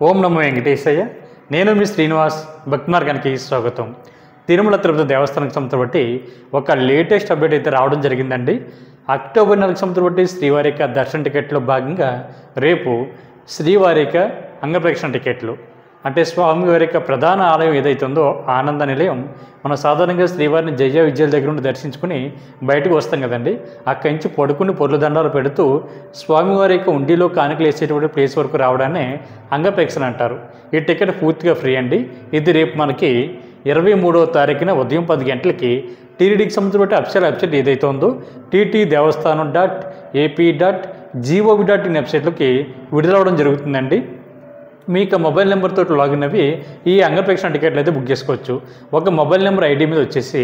ఓం నమో వెంకటేశయ్య. నేను మీ శ్రీనివాస్. భక్తి మార్గానికి స్వాగతం. తిరుమల తిరుపతి దేవస్థానానికి సంబంధించి బట్టి ఒక లేటెస్ట్ అప్డేట్ అయితే రావడం జరిగిందండి. అక్టోబర్ నెలకు సంబంధించి బట్టి శ్రీవారి యొక్క దర్శన టికెట్లో భాగంగా రేపు శ్రీవారి యొక్క అంగప్రదక్షిణ టికెట్లు అంటే స్వామివారి యొక్క ప్రధాన ఆలయం ఏదైతే ఉందో ఆనంద నిలయం, మనం సాధారణంగా శ్రీవారిని జయ విజయాల దగ్గర నుండి దర్శించుకుని బయటకు వస్తాం కదండి. అక్కడి నుంచి పడుకుని పొర్లు దండాలు పెడుతూ స్వామివారి యొక్క ఉండిలో కానుకలు వేసేటువంటి ప్లేస్ వరకు రావడాన్ని అంగప్రదక్షిణ అంటారు. ఈ టికెట్ పూర్తిగా ఫ్రీ అండి. ఇది రేపు మనకి 23వ తారీఖున ఉదయం 10 గంటలకి టీటీడీకి సంబంధించిన అఫీషియల్ వెబ్సైట్ ఏదైతే ఉందో ttdevastanam.ap.gov.in వెబ్సైట్లోకి విడుదలవడం జరుగుతుందండి. మీకు మొబైల్ నెంబర్తో లాగిన్ అవి ఈ అంగప్రదక్షిణ టికెట్లు అయితే బుక్ చేసుకోవచ్చు. ఒక మొబైల్ నెంబర్ ఐడి మీద వచ్చేసి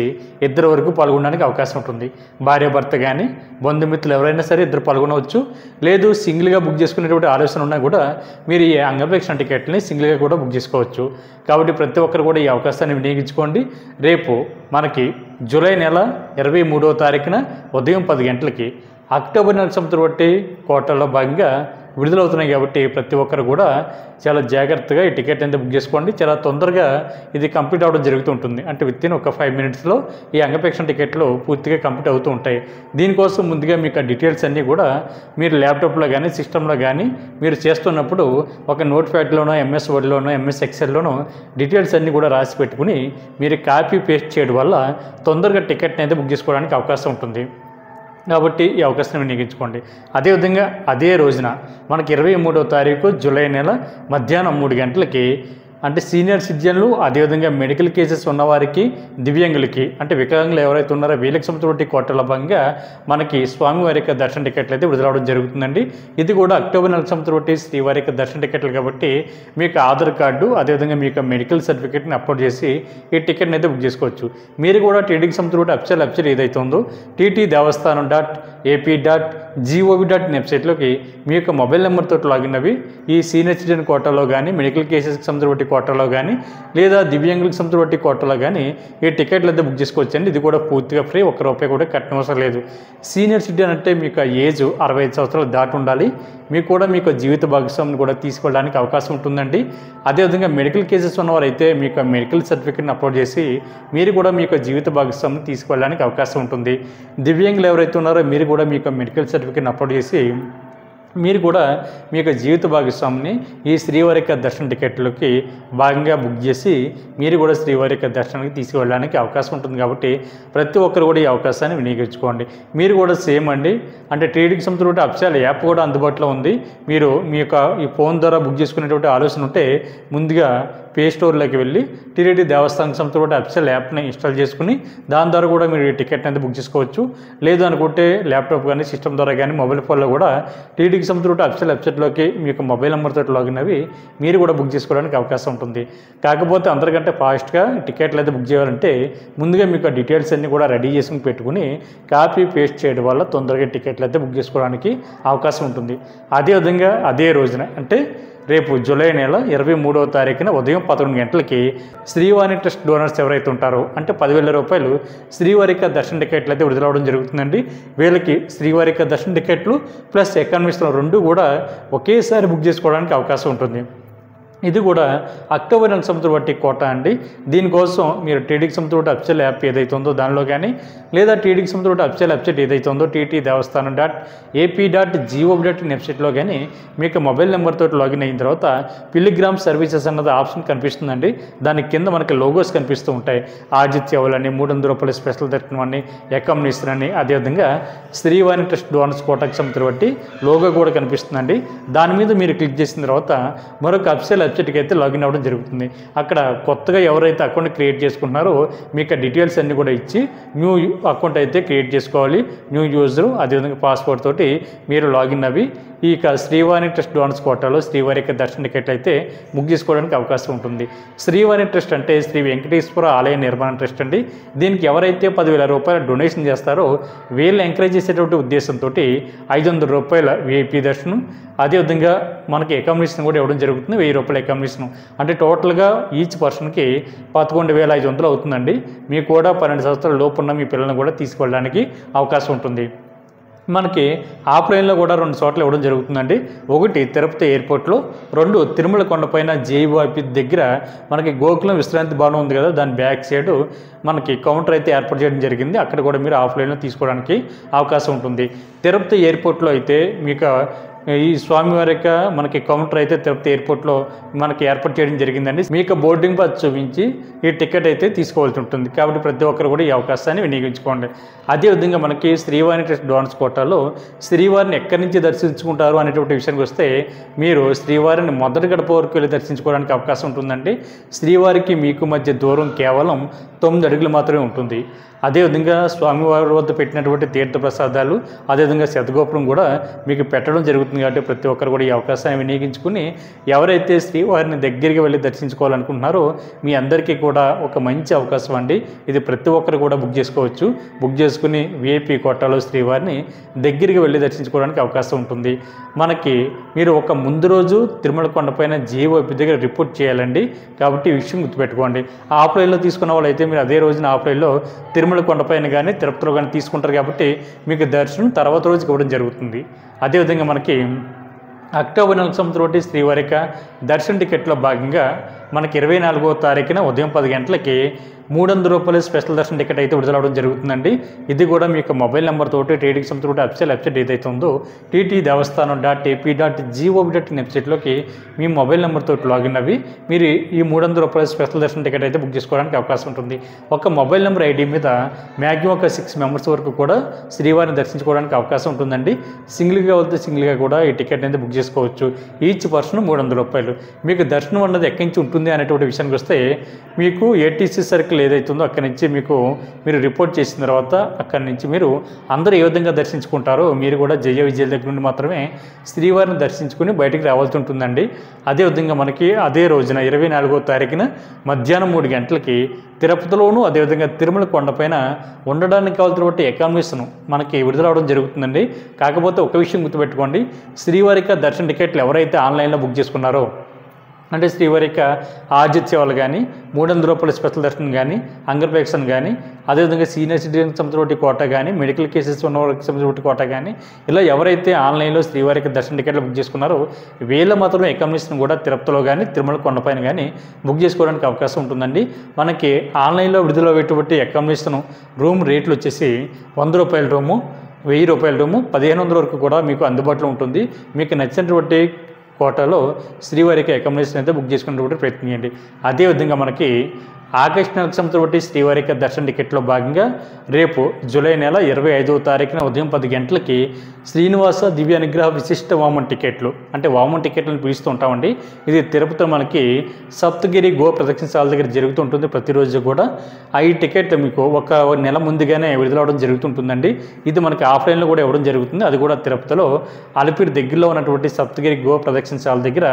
ఇద్దరు వరకు పాల్గొనడానికి అవకాశం ఉంటుంది. భార్యాభర్త కానీ బంధుమిత్రులు ఎవరైనా సరే ఇద్దరు పాల్గొనవచ్చు. లేదు సింగిల్గా బుక్ చేసుకునేటువంటి ఆలోచన ఉన్నా కూడా మీరు ఈ అంగప్రదక్షిణ టికెట్ని సింగిల్గా కూడా బుక్ చేసుకోవచ్చు. కాబట్టి ప్రతి ఒక్కరు కూడా ఈ అవకాశాన్ని వినియోగించుకోండి. రేపు మనకి జూలై నెల 23వ తారీఖున ఉదయం 10 గంటలకి అక్టోబర్ నెలకు సంవత్సరం బట్టి కోటల్లో భాగంగా విడుదలవుతున్నాయి. కాబట్టి ప్రతి ఒక్కరు కూడా చాలా జాగ్రత్తగా ఈ టికెట్ అయితే బుక్ చేసుకోండి. చాలా తొందరగా ఇది కంప్లీట్ అవ్వడం జరుగుతూ ఉంటుంది. అంటే వితిన్ ఒక 5 మినిట్స్లో ఈ అంగప్రదక్షిణ టికెట్లు పూర్తిగా కంప్లీట్ అవుతూ ఉంటాయి. దీనికోసం ముందుగా మీకు డీటెయిల్స్ అన్నీ కూడా మీరు ల్యాప్టాప్లో కానీ సిస్టంలో కానీ మీరు చేస్తున్నప్పుడు ఒక నోట్ ప్యాడ్లోనో ఎంఎస్ వర్డ్లోనో ఎంఎస్ ఎక్సెల్లోనో డీటెయిల్స్ అన్నీ కూడా రాసి పెట్టుకుని మీరు కాపీ పేస్ట్ చేయడం వల్ల తొందరగా టికెట్ని అయితే బుక్ చేసుకోవడానికి అవకాశం ఉంటుంది. కాబట్టి ఈ అవకాశాన్ని వినియోగించుకోండి. అదేవిధంగా అదే రోజున మనకి 23వ తారీఖు జూలై నెల మధ్యాహ్నం 3 గంటలకి అంటే సీనియర్ సిటిజన్లు, అదేవిధంగా మెడికల్ కేసెస్ ఉన్నవారికి, దివ్యాంగులకి అంటే వికలాంగులు ఎవరైతే ఉన్నారో వీళ్ళకి సంబంధించిన కోటల భాగంగా మనకి స్వామివారి యొక్క దర్శన టికెట్లు అయితే విడుదలవడం జరుగుతుందండి. ఇది కూడా అక్టోబర్ నెలకు సంబంధించిన శ్రీవారి యొక్క దర్శన టికెట్లు కాబట్టి మీకు ఆధార్ కార్డు, అదేవిధంగా మీకు మెడికల్ సర్టిఫికేట్ని అప్లోడ్ చేసి ఈ టికెట్ని అయితే బుక్ చేసుకోవచ్చు. మీరు కూడా టీటీడీకి సంబంధించిన అఫీషియల్ వెబ్సైట్ ఏదైతే ఉందో ttdevastanam.ap.gov.in వెబ్సైట్లోకి మీ యొక్క మొబైల్ నెంబర్తో లాగిన్ అవి ఈ సీనియర్ సిటిజన్ కోటాలో కానీ, మెడికల్ కేసెస్కి సంబంధించిన కోటాలో కానీ, లేదా దివ్యాంగులకు సంబంధించిన కోటాలో కానీ ఈ టికెట్లు అయితే బుక్ చేసుకోవచ్చండి. ఇది కూడా పూర్తిగా ఫ్రీ, ₹1 కూడా కట్టనవసరం లేదు. సీనియర్ సిటిజన్ అంటే మీకు ఏజ్ 65 సంవత్సరాలు దాటి ఉండాలి. మీకు కూడా మీకు జీవిత భాగస్వామిని కూడా తీసుకోవడానికి అవకాశం ఉంటుందండి. అదేవిధంగా మెడికల్ కేసెస్ ఉన్నవారు అయితే మీకు మెడికల్ సర్టిఫికేట్ని అప్లోడ్ చేసి మీరు కూడా మీకు జీవిత భాగస్వామిని తీసుకెళ్ళడానికి అవకాశం ఉంటుంది. దివ్యాంగులు ఎవరైతే ఉన్నారో మీరు కూడా మీకు మెడికల్ సర్టిఫికేట్ని అప్లోడ్ చేసి మీరు కూడా మీ యొక్క జీవిత భాగస్వామిని ఈ శ్రీవారి యొక్క దర్శన టికెట్లకి భాగంగా బుక్ చేసి మీరు కూడా శ్రీవారి యొక్క దర్శనానికి తీసుకువెళ్ళడానికి అవకాశం ఉంటుంది. కాబట్టి ప్రతి ఒక్కరు కూడా ఈ అవకాశాన్ని వినియోగించుకోండి. మీరు కూడా సేమ్ అండి, అంటే టీటీడీకి సంబంధించిన అఫీషియల్ యాప్ కూడా అందుబాటులో ఉంది. మీరు మీ యొక్క ఈ ఫోన్ ద్వారా బుక్ చేసుకునేటువంటి ఆలోచన ఉంటే ముందుగా ప్లే స్టోర్లోకి వెళ్ళి టీటీడీ దేవస్థానం సంబంధించిన అఫీషియల్ యాప్ని ఇన్స్టాల్ చేసుకుని దాని ద్వారా కూడా మీరు ఈ టికెట్ని అయితే బుక్ చేసుకోవచ్చు. లేదు అనుకుంటే ల్యాప్టాప్ కానీ సిస్టమ్ ద్వారా కానీ మొబైల్ ఫోన్లో కూడా టీటీడీకి సంబంధించిన అఫీషియల్ వెబ్సైట్లోకి మీకు మొబైల్ నెంబర్తో లాగిన్ అవి మీరు కూడా బుక్ చేసుకోవడానికి అవకాశం ఉంటుంది. కాకపోతే అందరికంటే ఫాస్ట్గా టికెట్లు అయితే బుక్ చేయాలంటే ముందుగా మీకు ఆ డీటెయిల్స్ అన్నీ కూడా రెడీ చేసుకుని పెట్టుకుని కాపీ పేస్ట్ చేయడం వల్ల తొందరగా టికెట్లు అయితే బుక్ చేసుకోవడానికి అవకాశం ఉంటుంది. అదేవిధంగా అదే రోజున అంటే రేపు జూలై నెల 23వ తారీఖున ఉదయం 11 గంటలకి శ్రీవాణి ట్రస్ట్ డోనర్స్ ఎవరైతే ఉంటారో అంటే ₹10,000 శ్రీవారి యొక్క దర్శన టికెట్లు అయితే విడుదలవడం జరుగుతుందండి. వీళ్ళకి శ్రీవారి యొక్క దర్శన టికెట్లు ప్లస్ ఎకానమీస్లో 2 కూడా ఒకేసారి బుక్ చేసుకోవడానికి అవకాశం ఉంటుంది. ఇది కూడా అక్టోబర్ నెలకు సంబంధించిన బట్టి కోట అండి. దీనికోసం మీరు టీటీడీకి సంబంధించిన అఫీషియల్ యాప్ ఏదైతే ఉందో దానిలో కానీ, లేదా టీటీడీకి సంబంధించిన అఫీషియల్ వెబ్సైట్ ఏదైతే ఉందో ttdevastanam.ap.gov.in వెబ్సైట్లో కానీ మీకు మొబైల్ నెంబర్తో లాగిన్ అయిన తర్వాత పిలిగ్రామ్ సర్వీసెస్ అన్నది ఆప్షన్ కనిపిస్తుందండి. దాని కింద మనకి లోగోస్ కనిపిస్తూ ఉంటాయి. ఆతిథ్య అవలని, ₹300 స్పెషల్ దర్శనం అని, అకామిడేషన్ అని, అదేవిధంగా శ్రీవాణి ట్రస్ట్ డోనర్స్ కోటాకి సంబంధించిన బట్టి లోగో కూడా కనిపిస్తుందండి. దాని మీద మీరు క్లిక్ చేసిన తర్వాత మరొక అఫీషియల్ వెబ్సైట్కి అయితే లాగిన్ అవ్వడం జరుగుతుంది. అక్కడ కొత్తగా ఎవరైతే అకౌంట్ క్రియేట్ చేసుకుంటున్నారో మీకు డీటెయిల్స్ అన్నీ కూడా ఇచ్చి న్యూ అకౌంట్ అయితే క్రియేట్ చేసుకోవాలి. న్యూ యూజరు, అదేవిధంగా పాస్వర్డ్ తోటి మీరు లాగిన్ అవి ఈ శ్రీవాణి ట్రస్ట్ డోనర్స్ కోటాలో శ్రీవారి యొక్క దర్శన టికెట్ అయితే బుక్ చేసుకోవడానికి అవకాశం ఉంటుంది. శ్రీవాణి ట్రస్ట్ అంటే శ్రీ వెంకటేశ్వర ఆలయ నిర్మాణ ట్రస్ట్ అండి. దీనికి ఎవరైతే ₹10,000 డొనేషన్ చేస్తారో వీళ్ళు ఎంకరేజ్ చేసేటువంటి ఉద్దేశంతో ₹500 విఐపీ దర్శనం, అదేవిధంగా మనకి అకామిడేషన్ కూడా ఇవ్వడం జరుగుతుంది. ₹1000 అకామిడేషన్ అంటే టోటల్గా ఈచ్ పర్సన్కి 11,500 అవుతుందండి. మీకు కూడా 12 సంవత్సరాల లోపు ఉన్న మీ పిల్లల్ని కూడా తీసుకెళ్ళడానికి అవకాశం ఉంటుంది. మనకి ఆఫ్లైన్లో కూడా 2 చోట్ల ఇవ్వడం జరుగుతుందండి. ఒకటి తిరుపతి ఎయిర్పోర్ట్లో, 2 తిరుమల కొండపైన జేఈఓపి దగ్గర మనకి గోకులం విశ్రాంతి భవనం ఉంది కదా, దాని బ్యాక్ సైడ్ మనకి కౌంటర్ అయితే ఏర్పాటు చేయడం జరిగింది. అక్కడ కూడా మీరు ఆఫ్లైన్లో తీసుకోవడానికి అవకాశం ఉంటుంది. తిరుపతి ఎయిర్పోర్ట్లో అయితే మీకు ఈ స్వామివారి యొక్క మనకి కౌంటర్ అయితే తిరుపతి ఎయిర్పోర్ట్లో మనకి ఏర్పాటు చేయడం జరిగిందండి. మీకు బోర్డింగ్ పాస్ చూపించి ఈ టికెట్ అయితే తీసుకోవాల్సి ఉంటుంది. కాబట్టి ప్రతి ఒక్కరు కూడా ఈ అవకాశాన్ని వినియోగించుకోండి. అదేవిధంగా మనకి శ్రీవారి ట్రస్ట్ డోనర్స్ కోటాలో శ్రీవారిని ఎక్కడి నుంచి దర్శించుకుంటారు అనేటువంటి విషయానికి వస్తే, మీరు శ్రీవారిని మొదటి గడప వరకు వెళ్ళి దర్శించుకోవడానికి అవకాశం ఉంటుందండి. శ్రీవారికి మీకు మధ్య దూరం కేవలం 9 అడుగులు మాత్రమే ఉంటుంది. అదేవిధంగా స్వామివారి వద్ద పెట్టినటువంటి తీర్థప్రసాదాలు, అదేవిధంగా శతగోపురం కూడా మీకు పెట్టడం జరుగుతుంది. కాబట్టి ప్రతి ఒక్కరు కూడా ఈ అవకాశాన్ని వినియోగించుకుని ఎవరైతే శ్రీవారిని దగ్గరికి వెళ్ళి దర్శించుకోవాలనుకుంటున్నారో మీ అందరికీ కూడా ఒక మంచి అవకాశం అండి. ఇది ప్రతి ఒక్కరు కూడా బుక్ చేసుకోవచ్చు. బుక్ చేసుకుని విఐపి కోటాలో శ్రీవారిని దగ్గరికి వెళ్ళి దర్శించుకోవడానికి అవకాశం ఉంటుంది. మనకి మీరు ఒక ముందు రోజు తిరుమల కొండపైన జేఈఓపి దగ్గర రిపోర్ట్ చేయాలండి. కాబట్టి ఈ విషయం గుర్తుపెట్టుకోండి. ఆఫ్లైన్లో తీసుకున్న వాళ్ళు అయితే మీరు అదే రోజున ఆఫ్లైన్లో తిరుమల కొండపైన కానీ తిరుపతిలో కానీ తీసుకుంటారు. కాబట్టి మీకు దర్శనం తర్వాత రోజుకి ఇవ్వడం జరుగుతుంది. అదేవిధంగా మనకి అక్టోబర్ 4 సంవత్సరం శ్రీవారి యొక్క దర్శన టికెట్లో భాగంగా మనకి 24వ తారీఖున ఉదయం 10 గంటలకి 300 రూపాయల స్పెషల్ దర్శన టికెట్ అయితే విడుదలవడం జరుగుతుందండి. ఇది కూడా మీకు మొబైల్ నెంబర్ తోటి టీటీకి సంబంధించిన అఫీషియల్ వెబ్సైట్ ఏదైతే ఉందో ttdevastanam.ap.gov.in వెబ్సైట్లోకి మీ మొబైల్ నెంబర్ తోటి లాగిన్ అవి మీరు ఈ 300 రూపాయల స్పెషల్ దర్శన టికెట్ అయితే బుక్ చేసుకోవడానికి అవకాశం ఉంటుంది. ఒక మొబైల్ నెంబర్ ఐడి మీద మ్యాక్సిమం ఒక 6 మెంబర్స్ వరకు కూడా శ్రీవారిని దర్శించుకోవడానికి అవకాశం ఉంటుందండి. సింగిల్గా వెళ్తే సింగిల్గా కూడా ఈ టికెట్ అయితే బుక్ చేసుకోవచ్చు. ఈచ్ పర్సన్ 300 రూపాయలు. మీకు దర్శనం అన్నది ఎక్కడి నుంచి ఉంటుంది అనేటువంటి విషయానికి వస్తే, మీకు ఏటీసీ సర్కిల్ ఏదైతే ఉందో అక్కడి నుంచి మీరు రిపోర్ట్ చేసిన తర్వాత అక్కడి నుంచి మీరు అందరూ ఏ విధంగా దర్శించుకుంటారో మీరు కూడా జయ విజయాల దగ్గర నుండి మాత్రమే శ్రీవారిని దర్శించుకుని బయటికి రావాల్సి ఉంటుందండి. అదేవిధంగా మనకి అదే రోజున 24వ తారీఖున మధ్యాహ్నం 3 గంటలకి తిరుపతిలోను అదేవిధంగా తిరుమల కొండపైన ఉండడానికి కావాల్సినటువంటి అకామిడేషన్ మనకి విడుదలవడం జరుగుతుందండి. కాకపోతే ఒక విషయం గుర్తుపెట్టుకోండి, శ్రీవారిక దర్శన టికెట్లు ఎవరైతే ఆన్లైన్లో బుక్ చేసుకున్నారో, అంటే శ్రీవారిక ఆర్జిత్ సేవలు కానీ 300 రూపాయల స్పెషల్ దర్శనం కానీ అంగర్పేక్షన్ కానీ అదేవిధంగా సీనియర్ సిటిజన్కి సంబంధించిన కోట కానీ మెడికల్ కేసెస్ ఉన్న వాళ్ళకి సంబంధించిన కోట కానీ ఇలా ఎవరైతే ఆన్లైన్లో శ్రీవారికి దర్శన టికెట్లు బుక్ చేసుకున్నారో వీళ్ళ మాత్రమే అకామిడేషన్ కూడా తిరుపతిలో కానీ తిరుమల కొండపైన కానీ బుక్ చేసుకోవడానికి అవకాశం ఉంటుందండి. మనకి ఆన్లైన్లో విడుదలయ్యేటువంటి అకామిడేషన్ రూమ్ రేట్లు వచ్చేసి 100 రూపాయల రూము, 1000 రూపాయల రూము, 1500 వరకు కూడా మీకు అందుబాటులో ఉంటుంది. మీకు నచ్చినటువంటి కోటాలో శ్రీవారికి అకామిడేషన్ అయితే బుక్ చేసుకునేటువంటి ప్రయత్నం చేయండి. అదేవిధంగా మనకి ఆగస్టు నెలకు సంబంధించిన శ్రీవారిక దర్శన టికెట్లో భాగంగా రేపు జూలై నెల 25వ తారీఖున ఉదయం 10 గంటలకి శ్రీనివాస దివ్య అనుగ్రహ విశిష్ట వామన్ టికెట్లు, అంటే వామన్ టికెట్లను పిలుస్తూ ఉంటామండి. ఇది తిరుపతిలో మనకి సప్తగిరి గో ప్రదక్షిణశాల దగ్గర జరుగుతుంటుంది ప్రతిరోజు కూడా. ఈ టికెట్ మీకు ఒక నెల ముందుగానే విడుదలవడం జరుగుతుంటుందండి. ఇది మనకి ఆఫ్లైన్లో కూడా ఇవ్వడం జరుగుతుంది. అది కూడా తిరుపతిలో అలిపిరి దగ్గరలో ఉన్నటువంటి సప్తగిరి గో ప్రదక్షిణశాల దగ్గర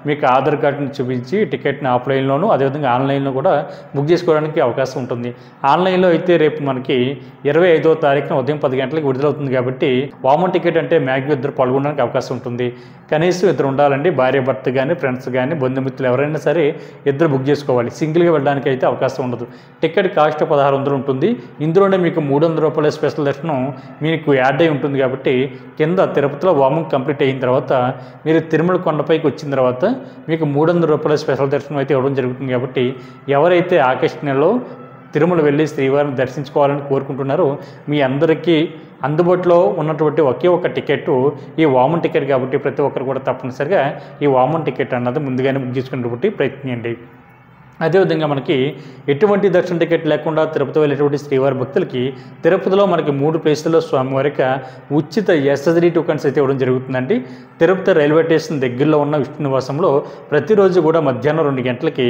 మీకు ఆధార్ కార్డుని చూపించి టికెట్ని ఆఫ్లైన్లోను అదేవిధంగా ఆన్లైన్లో కూడా బుక్ చేసుకోవడానికి అవకాశం ఉంటుంది. ఆన్లైన్లో అయితే రేపు మనకి 25వ తారీఖున ఉదయం 10 గంటలకు విడుదలవుతుంది. కాబట్టి వామన్ టికెట్ అంటే మ్యాక్సిమం 2 పాల్గొనడానికి అవకాశం ఉంటుంది. కనీసం 2 ఉండాలండి. భార్య భర్త కానీ ఫ్రెండ్స్ కానీ బంధుమిత్రులు ఎవరైనా సరే 2 బుక్ చేసుకోవాలి. సింగిల్గా వెళ్ళడానికి అయితే అవకాశం ఉండదు. టికెట్ కాస్ట్ 1600 ఉంటుంది. ఇందులోనే మీకు 300 రూపాయల స్పెషల్ దర్శనం మీకు యాడ్ అయి ఉంటుంది. కాబట్టి కింద తిరుపతిలో వామన్ కంప్లీట్ అయిన తర్వాత మీరు తిరుమల కొండపైకి వచ్చిన తర్వాత మీకు 300 రూపాయల స్పెషల్ దర్శనం అయితే ఇవ్వడం జరుగుతుంది. కాబట్టి ఎవరైతే ఆగస్టు నెలలో తిరుమల వెళ్ళి శ్రీవారిని దర్శించుకోవాలని కోరుకుంటున్నారో మీ అందరికీ అందుబాటులో ఉన్నటువంటి ఒకే ఒక టికెట్ ఈ వామన్ టికెట్. కాబట్టి ప్రతి ఒక్కరు కూడా తప్పనిసరిగా ఈ వామన్ టికెట్ అన్నది ముందుగానే బుక్ చేసుకునేటువంటి ప్రయత్నించండి. అదేవిధంగా మనకి ఎటువంటి దర్శన టికెట్ లేకుండా తిరుపతి వెళ్ళేటువంటి శ్రీవారి భక్తులకి తిరుపతిలో మనకి 3 ప్లేసుల్లో స్వామివారికి ఉచిత ఎస్ఎస్డి టోకన్స్ అయితే ఇవ్వడం జరుగుతుందండి. తిరుపతి రైల్వే స్టేషన్ దగ్గరలో ఉన్న విష్ణు నివాసంలో ప్రతిరోజు కూడా మధ్యాహ్నం 2 గంటలకి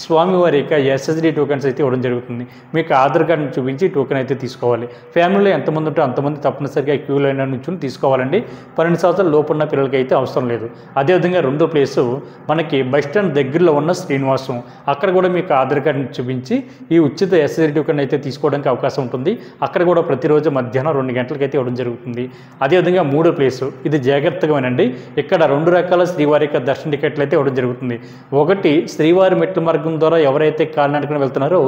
స్వామివారి యొక్క ఎస్ఎస్డి టోకన్స్ అయితే ఇవ్వడం జరుగుతుంది. మీకు ఆధార్ కార్డుని చూపించి టోకెన్ అయితే తీసుకోవాలి. ఫ్యామిలీలో ఎంతమంది ఉంటే అంతమంది తప్పనిసరిగా క్యూ లైన్ నుంచి తీసుకోవాలండి. 12 సంవత్సరాల లోపు ఉన్న పిల్లలకి అయితే అవసరం లేదు. అదేవిధంగా 2వ ప్లేసు మనకి బస్ స్టాండ్ దగ్గరలో ఉన్న శ్రీనివాసం, అక్కడ కూడా మీకు ఆధార్ కార్డుని చూపించి ఈ ఉచిత ఎస్ఎస్డి టోకెన్ అయితే తీసుకోవడానికి అవకాశం ఉంటుంది. అక్కడ కూడా ప్రతిరోజు మధ్యాహ్నం 2 గంటలకైతే ఇవ్వడం జరుగుతుంది. అదేవిధంగా 3వ ప్లేసు, ఇది జాగ్రత్తగా వినండి. ఇక్కడ 2 రకాల శ్రీవారి యొక్క దర్శన టికెట్లు అయితే ఇవ్వడం జరుగుతుంది. ఒకటి, శ్రీవారి మెట్ల మార్గం ద్వారా ఎవరైతే కాలినడకన వెళ్తున్నారో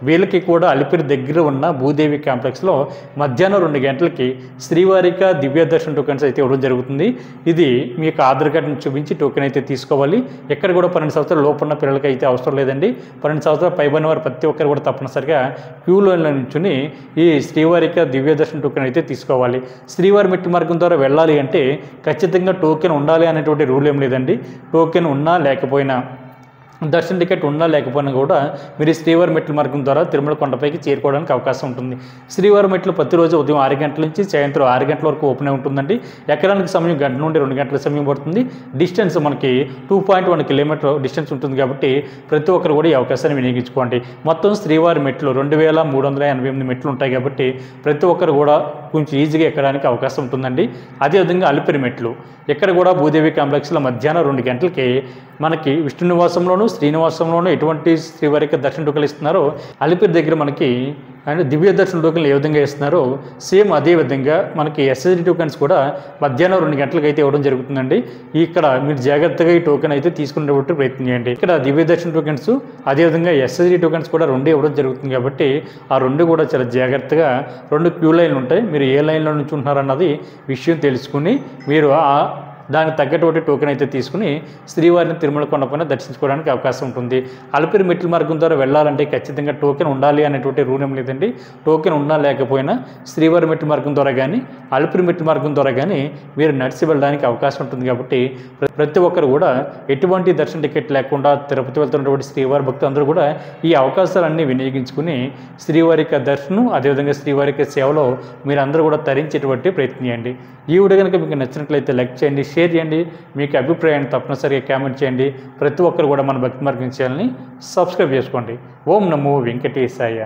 వీళ్ళకి కూడా అలిపిరి దగ్గర ఉన్న భూదేవి కాంప్లెక్స్లో మధ్యాహ్నం 2 గంటలకి శ్రీవారిక దివ్య దర్శన టోకెన్స్ అయితే ఇవ్వడం జరుగుతుంది. ఇది మీకు ఆధార్ కార్డుని చూపించి టోకెన్ అయితే తీసుకోవాలి. ఎక్కడ కూడా 12 సంవత్సరాల లోపు ఉన్న పిల్లలకి అయితే అవసరం లేదండి. 12 సంవత్సరాలు పైబడిన వారు ప్రతి ఒక్కరు కూడా తప్పనిసరిగా క్యూలో నుంచుని ఈ శ్రీవారిక దివ్య దర్శన టోకెన్ అయితే తీసుకోవాలి. శ్రీవారి మెట్ల మార్గం ద్వారా వెళ్ళాలి అంటే ఖచ్చితంగా టోకెన్ ఉండాలి అనేటువంటి రూల్ ఏం లేదండి. టోకెన్ ఉన్నా లేకపోయినా, దర్శన టికెట్ ఉన్నా లేకపోయినా కూడా మీరు శ్రీవారి మెట్ల మార్గం ద్వారా తిరుమల కొండపైకి చేరుకోవడానికి అవకాశం ఉంటుంది. శ్రీవారి మెట్లు ప్రతిరోజు ఉదయం 6 గంటల నుంచి సాయంత్రం 6 గంటల వరకు ఓపెన్ ఉంటుందండి. ఎక్కడానికి సమయం గంట నుండి 2 గంటల సమయం పడుతుంది. డిస్టెన్స్ మనకి 2.1 కిలోమీటర్ డిస్టెన్స్ ఉంటుంది కాబట్టి ప్రతి ఒక్కరు కూడా ఈ అవకాశాన్ని వినియోగించుకోండి. మొత్తం శ్రీవారి మెట్లు 2388 మెట్లు ఉంటాయి కాబట్టి ప్రతి ఒక్కరు కూడా కొంచెం ఈజీగా ఎక్కడానికి అవకాశం ఉంటుందండి. అదేవిధంగా అలిపిరి మెట్లు, ఇక్కడ కూడా భూదేవి కాంప్లెక్స్లో మధ్యాహ్నం 2 గంటలకి మనకి విష్ణు నివాసంలోను శ్రీనివాసంలోనూ ఎటువంటి శ్రీవారికి దర్శన టోకెన్లు ఇస్తున్నారో అలిపిరి దగ్గర మనకి అండ్ దివ్య దర్శన టోకెన్లు ఏ విధంగా ఇస్తున్నారో సేమ్ అదే విధంగా మనకి ఎస్ఎస్డి టోకెన్స్ కూడా మధ్యాహ్నం 2 గంటలకు అయితే ఇవ్వడం జరుగుతుందండి. ఇక్కడ మీరు జాగ్రత్తగా ఈ టోకెన్ అయితే తీసుకునేటట్టు ప్రయత్నం చేయండి. ఇక్కడ దివ్య దర్శన టోకెన్స్ అదేవిధంగా ఎస్ఎస్డి టోకెన్స్ కూడా 2 ఇవ్వడం జరుగుతుంది కాబట్టి ఆ 2 కూడా చాలా జాగ్రత్తగా 2 క్యూ లైన్లు ఉంటాయి. మీరు ఏ లైన్లో నుంచి ఉంటున్నారన్నది విషయం తెలుసుకుని మీరు దానికి తగ్గటువంటి టోకెన్ అయితే తీసుకుని శ్రీవారిని తిరుమల కొండపైన దర్శించుకోవడానికి అవకాశం ఉంటుంది. అలిపిరి మెట్ల మార్గం ద్వారా వెళ్ళాలంటే ఖచ్చితంగా టోకెన్ ఉండాలి అనేటువంటి రూల్ ఏం లేదండి. టోకెన్ ఉన్నా లేకపోయినా శ్రీవారి మెట్ల మార్గం ద్వారా కానీ అలిపిరి మెట్ల మార్గం ద్వారా కానీ మీరు నడిచి వెళ్ళడానికి అవకాశం ఉంటుంది కాబట్టి ప్రతి ఒక్కరు కూడా ఎటువంటి దర్శన టికెట్ లేకుండా తిరుపతి వెళ్తున్నటువంటి శ్రీవారి భక్తులు అందరూ కూడా ఈ అవకాశాలన్నీ వినియోగించుకుని శ్రీవారిక దర్శనం అదేవిధంగా శ్రీవారిక సేవలో మీరందరూ కూడా తరించేటువంటి ప్రయత్నం చేయండి. ఈ వీడియో కనుక మీకు నచ్చినట్లయితే లైక్ చేయండి, షేర్ చేయండి, మీకు అభిప్రాయాన్ని తప్పనిసరిగా కామెంట్ చేయండి. ప్రతి ఒక్కరు కూడా మన భక్తి మార్గం ఛానల్ని సబ్స్క్రైబ్ చేసుకోండి. ఓం నమో వెంకటేశాయ.